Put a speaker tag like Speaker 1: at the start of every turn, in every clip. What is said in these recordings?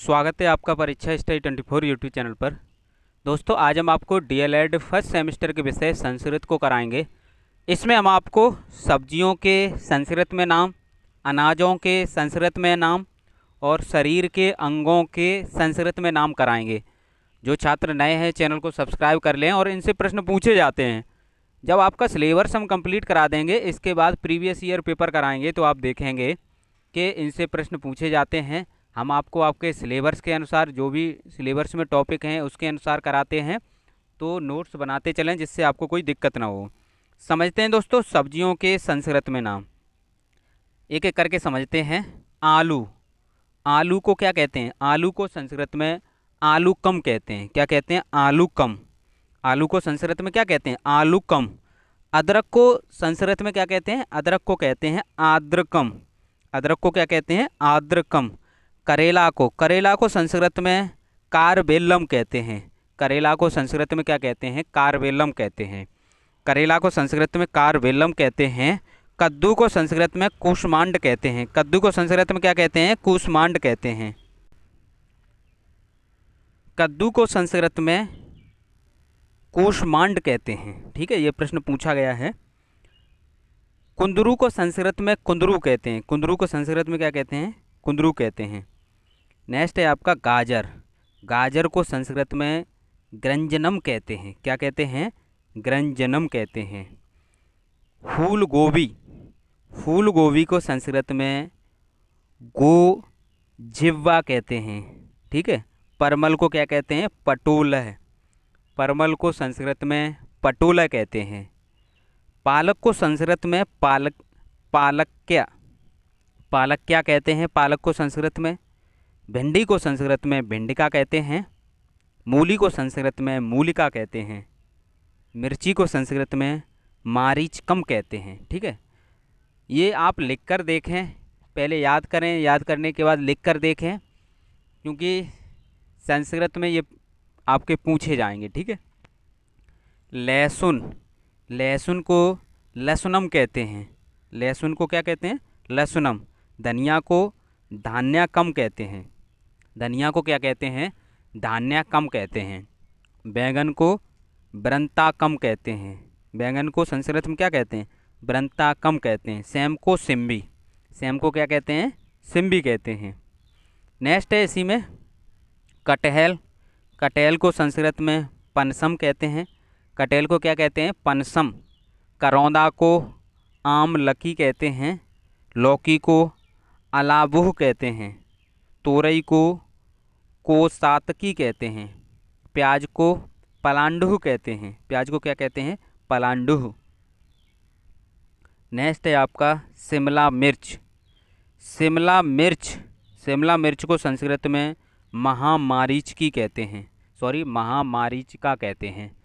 Speaker 1: स्वागत है आपका परीक्षा स्टडी 24 यूट्यूब चैनल पर। दोस्तों, आज हम आपको डीएलएड फर्स्ट सेमेस्टर के विषय संस्कृत को कराएंगे। इसमें हम आपको सब्जियों के संस्कृत में नाम, अनाजों के संस्कृत में नाम और शरीर के अंगों के संस्कृत में नाम कराएंगे। जो छात्र नए हैं चैनल को सब्सक्राइब कर लें और इनसे प्रश्न पूछे जाते हैं। जब आपका सिलेबस हम कंप्लीट करा देंगे, इसके बाद प्रीवियस ईयर पेपर कराएंगे, तो आप देखेंगे कि इनसे प्रश्न पूछे जाते हैं। हम आपको आपके सिलेबस के अनुसार, जो भी सिलेबस में टॉपिक हैं उसके अनुसार कराते हैं, तो नोट्स बनाते चलें जिससे आपको कोई दिक्कत ना हो। समझते हैं दोस्तों सब्जियों के संस्कृत में नाम, एक एक करके समझते हैं। आलू, आलू को क्या कहते हैं? आलू को संस्कृत में आलूकम कहते हैं। क्या कहते हैं? आलूकम। आलू को संस्कृत में क्या कहते हैं? आलूकम। अदरक को संस्कृत में क्या कहते हैं? अदरक को कहते हैं आद्रकम। अदरक को क्या कहते हैं? आद्रकम। करेला को संस्कृत में कारवेल्लम कहते हैं। करेला को संस्कृत में क्या कहते हैं? कारवेल्लम कहते हैं। करेला को संस्कृत में कारवेल्लम कहते हैं। कद्दू को संस्कृत में कूष्मांड कहते हैं। कद्दू को संस्कृत में क्या कहते हैं? कूष्मांड कहते हैं। कद्दू को संस्कृत में कूष्मांड कहते हैं। ठीक है, ये प्रश्न पूछा गया है। कुंदरू को संस्कृत में कुंदरू कहते हैं। कुंदरू को संस्कृत में क्या कहते हैं? कुंदरू कहते हैं। नेक्स्ट है आपका गाजर। गाजर को संस्कृत में ग्रंजनम कहते हैं। क्या कहते हैं? ग्रंजनम कहते हैं। फूल गोभी, फूल गोभी को संस्कृत में गो जिह्वा कहते हैं। ठीक है। परमल को क्या कहते हैं? पटोलह। परमल को संस्कृत में पटोला कहते हैं। पालक को संस्कृत में पालक्या कहते हैं। पालक को संस्कृत में। भिंडी को संस्कृत में भिंडिका कहते हैं। मूली को संस्कृत में मूलिका कहते हैं। मिर्ची को संस्कृत में मारीचकम कहते हैं। ठीक है, ये आप लिख कर देखें, पहले याद करें, याद करने के बाद लिख कर देखें, क्योंकि संस्कृत में ये आपके पूछे जाएंगे। ठीक है। लहसुन, लहसुन को लहसुनम कहते हैं। लहसुन को क्या कहते हैं? लहसुनम। धनिया को धान्याकम कहते हैं। धनिया को क्या कहते हैं? धान्याकम कहते हैं। बैंगन को ब्रंताकम कहते हैं। बैंगन को संस्कृत में क्या कहते हैं? ब्रंताकम कहते हैं। सेम को सिम्बी, सेम को क्या कहते हैं? सिम्बी कहते हैं। नेक्स्ट है इसी में कटहल। कटहल को संस्कृत में पनसम कहते हैं। कटहल को क्या कहते हैं? पनसम। करौंदा को आमलकी कहते हैं। लौकी को अलाबुह कहते हैं। तोरई को कोसातकी कहते हैं। प्याज को पलांडुह कहते हैं। प्याज को क्या कहते हैं? पलांडुह। नेक्स्ट है आपका शिमला मिर्च। शिमला मिर्च, शिमला मिर्च को संस्कृत में महामारीचकी कहते हैं। सॉरी, महामारीचिका कहते हैं।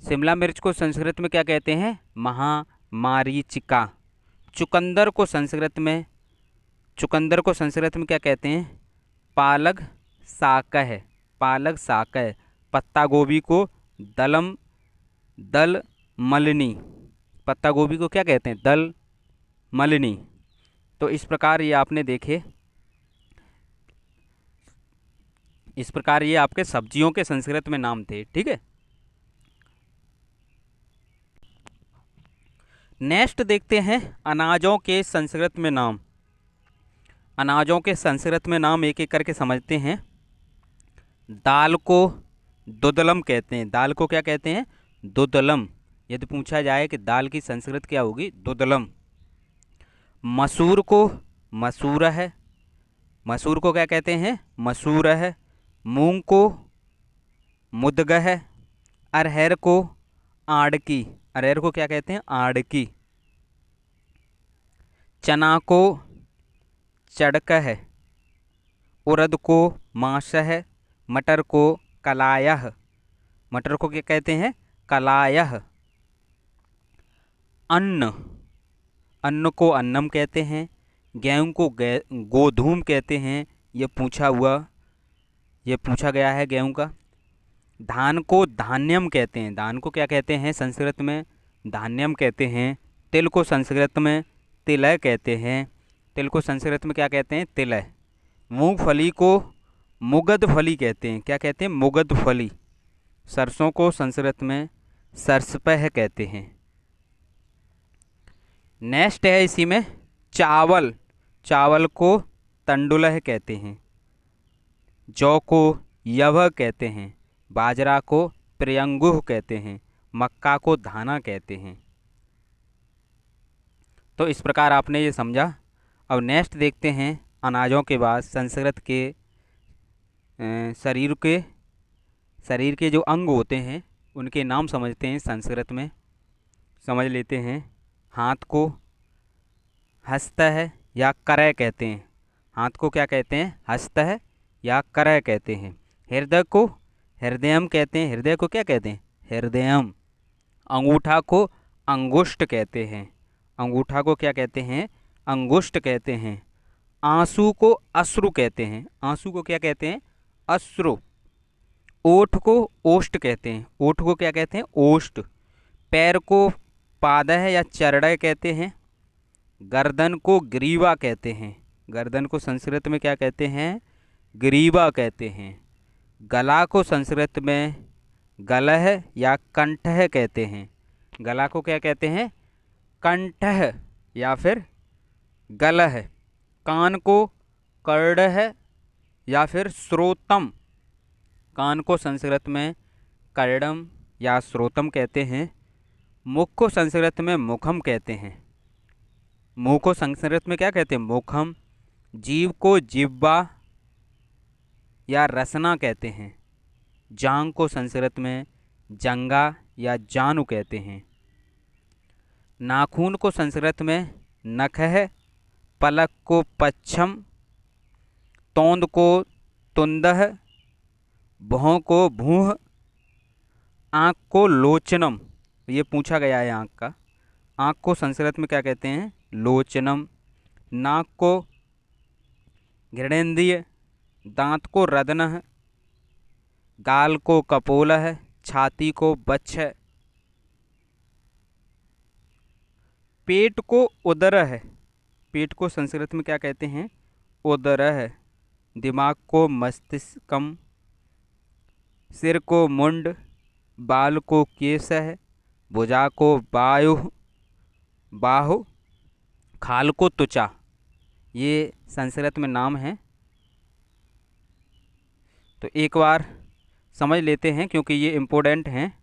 Speaker 1: शिमला मिर्च को संस्कृत में क्या कहते हैं? महामारीचिका। चुकंदर को संस्कृत में क्या कहते हैं? पालक साकह। पालक साकह। पत्ता गोभी को दल मलनी। पत्ता गोभी को क्या कहते हैं? दल मलनी। तो इस प्रकार ये आपने देखे, इस प्रकार ये आपके सब्जियों के संस्कृत में नाम थे। ठीक है। नेक्स्ट देखते हैं अनाजों के संस्कृत में नाम। अनाजों के संस्कृत में नाम एक एक करके समझते हैं। दाल को दुदलम कहते हैं। दाल को क्या कहते हैं? दुदलम। यदि पूछा जाए कि दाल की संस्कृत क्या होगी? दुदलम। मसूर को मसूर है। मसूर को क्या कहते हैं? मसूर है। मूंग को मुदगह है। अरहर को आड़की। अरहर को क्या कहते हैं? आड़की। चना को चड़क है। उड़द को माश है। मटर को कलायह। मटर को क्या कहते हैं? कलायह। अन्न, अन्न को अन्नम कहते हैं। गेहूं को गोधूम कहते हैं। ये पूछा गया है गेहूं का। धान को धान्यम कहते हैं। धान को क्या कहते हैं? संस्कृत में धान्यम कहते हैं। तिल को संस्कृत में तिलय कहते हैं। तिल को संस्कृत में क्या कहते हैं? तिलय। मूंगफली को मुगद फली कहते हैं। क्या कहते हैं? मुगद फली। सरसों को संस्कृत में सरसपह कहते हैं। नेक्स्ट है इसी में चावल। चावल को तंडुलह कहते हैं। जौ को यवह कहते हैं। बाजरा को प्रियंगुह कहते हैं। मक्का को धाना कहते हैं। तो इस प्रकार आपने ये समझा। अब नेक्स्ट देखते हैं अनाजों के बाद संस्कृत के शरीर के जो अंग होते हैं उनके नाम समझते हैं। संस्कृत में समझ लेते हैं। हाथ को हस्त है या करय कहते हैं। हाथ को क्या कहते हैं? हस्त है या करय कहते हैं। हृदय को हृदयम कहते हैं। हृदय को क्या कहते हैं? हृदयम। अंगूठा को अंगुष्ठ कहते हैं। अंगूठा को क्या कहते हैं? अंगुष्ठ कहते हैं। आंसू को अश्रु कहते हैं। आंसू को क्या कहते हैं? अश्रु। ओठ को ओष्ठ कहते हैं। ओठ को क्या कहते हैं? ओष्ठ। पैर को पादह या चरणय कहते हैं। गर्दन को ग्रीवा कहते हैं। गर्दन को संस्कृत में क्या कहते हैं? ग्रीवा कहते हैं। गला को संस्कृत में गलह या कंठः कहते हैं। गला को क्या कहते हैं? कंठः या फिर गलह। कान को कर्णः या फिर श्रोतम। कान को संस्कृत में कर्णम या श्रोतम कहते हैं। मुख को संस्कृत में मुखम कहते हैं। मुंह को संस्कृत में क्या कहते हैं? मुखम। जीव को जिह्वा या रसना कहते हैं। जांग को संस्कृत में जंगा या जानु कहते हैं। नाखून को संस्कृत में नखः। पलक को पच्छम। तोंद को तुंदह। भौं को भूह। आँख को लोचनम। ये पूछा गया है आँख का। आँख को संस्कृत में क्या कहते हैं? लोचनम। नाक को घृणेन्द्रिय। दांत को रदनः। गाल को कपोलः। छाती को बच्छ। पेट को उदरः। पेट को संस्कृत में क्या कहते हैं? उदरः। दिमाग को मस्तिष्कम। सिर को मुंड। बाल को केशः। भुजा को बाहु। खाल को त्वचा। ये संस्कृत में नाम है। तो एक बार समझ लेते हैं क्योंकि ये इम्पोर्टेंट हैं।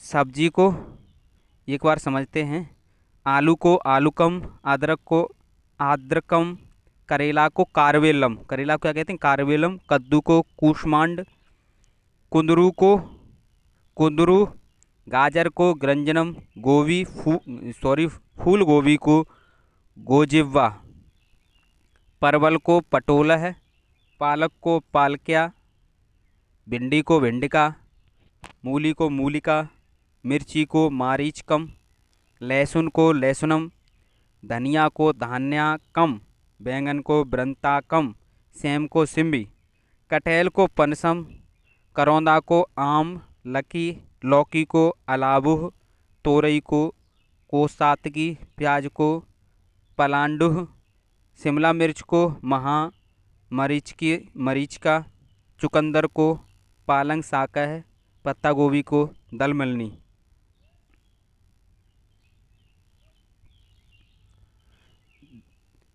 Speaker 1: सब्जी को एक बार समझते हैं। आलू को आलूकम। अदरक को आद्रकम। करेला को कार्वेलम। करेला को क्या कहते हैं? कार्वेलम। कद्दू को कूष्मांड। कुंदरू को कुंदरू। गाजर को ग्रंजनम। फूल गोभी को गोजिव्वा। परवल को पटोलह। पालक को पालक्या। भिंडी को भिंडिका। मूली को मूलिका। मिर्ची को मारीचकम। लहसुन को लहसुनम। धनिया को धान्याकम। बैंगन को ब्रंताकम। सेम को सिम्बी। कटहल को पनसम। करौंदा को आम लकी। लौकी को अलाबुह। तोरई को कोसातकी। प्याज को पलांडुह। शिमला मिर्च को मरीचका। चुकंदर को पालंग साकह। पत्ता गोभी को दलमलनी।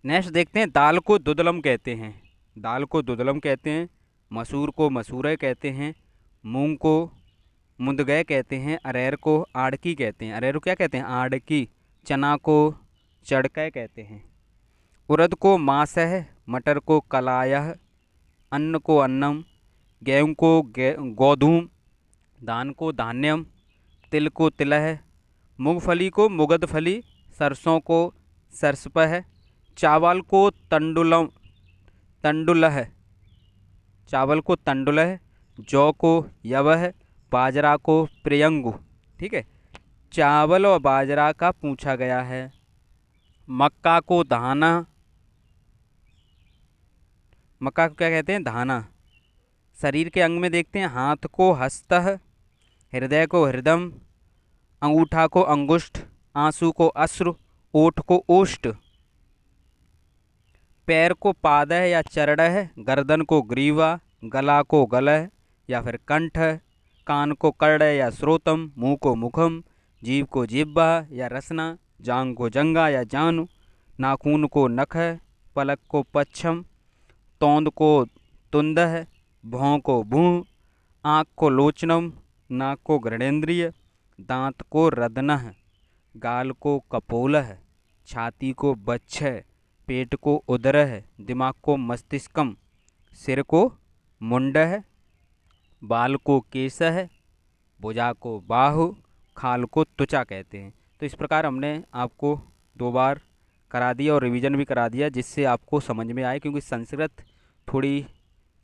Speaker 1: नेक्स्ट देखते हैं दाल को दुदलम कहते हैं। दाल को दुदलम कहते हैं। मसूर को मसूरय कहते हैं। मूंग को मुंदगय कहते हैं। अरहर को आड़की कहते हैं। अरहर को क्या कहते हैं? आड़की। चना को चड़कय कहते हैं। उड़द को मासह। मटर को कलायह। अन्न को अन्नम। गेहूँ को गोधूम। धान को धान्यम। तिल को तिलह। मूंगफली को मुगदफली। सरसों को सरसपह। चावल को तंडुलह। चावल को तंडुलह। जौ को यवह। बाजरा को प्रियंगु। ठीक है। चावल और बाजरा का पूछा गया है। मक्का को धाना। मक्का को क्या कहते हैं? धाना। शरीर के अंग में देखते हैं। हाथ को हस्तः। हृदय को हृदम। अंगूठा को अंगुष्ठ। आंसू को अश्रु। ओठ को ओष्ठ। पैर को पादः या चरणः, गर्दन को ग्रीवा, गला को गलह या फिर कंठ, कान को कर्ण या श्रोतम, मुंह को मुखम, जीभ को जिह्वा या रसना, जांग को जंगा या जानु, नाखून को नख, पलक को पच्छम, तोंद को तुंदह, भौं को भूं, आँख को लोचनम, नाक को घृणेन्द्रिय, दांत को रदनः, गाल को कपोलः, छाती को बच्छः, पेट को उदरः, दिमाग को मस्तिष्कम, सिर को मुंडः, बाल को केशः, भुजा को बाहु, खाल को त्वचा कहते हैं। तो इस प्रकार हमने आपको 2 बार करा दिया और रिवीजन भी करा दिया, जिससे आपको समझ में आए, क्योंकि संस्कृत थोड़ी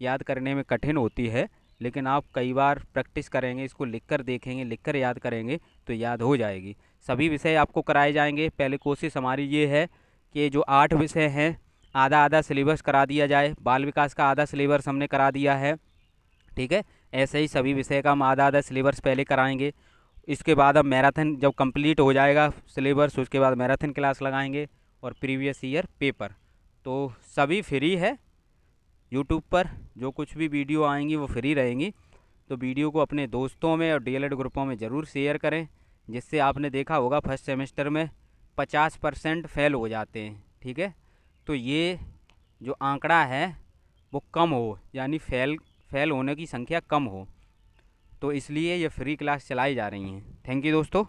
Speaker 1: याद करने में कठिन होती है, लेकिन आप कई बार प्रैक्टिस करेंगे, इसको लिखकर देखेंगे, लिखकर याद करेंगे तो याद हो जाएगी। सभी विषय आपको कराए जाएंगे। पहले कोशिश हमारी ये है कि जो 8 विषय हैं आधा आधा सिलेबस करा दिया जाए। बाल विकास का आधा सिलेबस हमने करा दिया है, ठीक है। ऐसे ही सभी विषय का हम आधा आधा सिलेबस पहले कराएंगे। इसके बाद अब मैराथन जब कंप्लीट हो जाएगा सिलेबस, उसके बाद मैराथन क्लास लगाएंगे और प्रीवियस ईयर पेपर। तो सभी फ्री है, यूट्यूब पर जो कुछ भी वीडियो आएंगी वो फ्री रहेंगी। तो वीडियो को अपने दोस्तों में और डीएलएड ग्रुपों में ज़रूर शेयर करें, जिससे आपने देखा होगा फर्स्ट सेमेस्टर में 50% फेल हो जाते हैं, ठीक है। तो ये जो आंकड़ा है वो कम हो, यानी फेल होने की संख्या कम हो, तो इसलिए ये फ्री क्लास चलाई जा रही हैं। थैंक यू दोस्तों।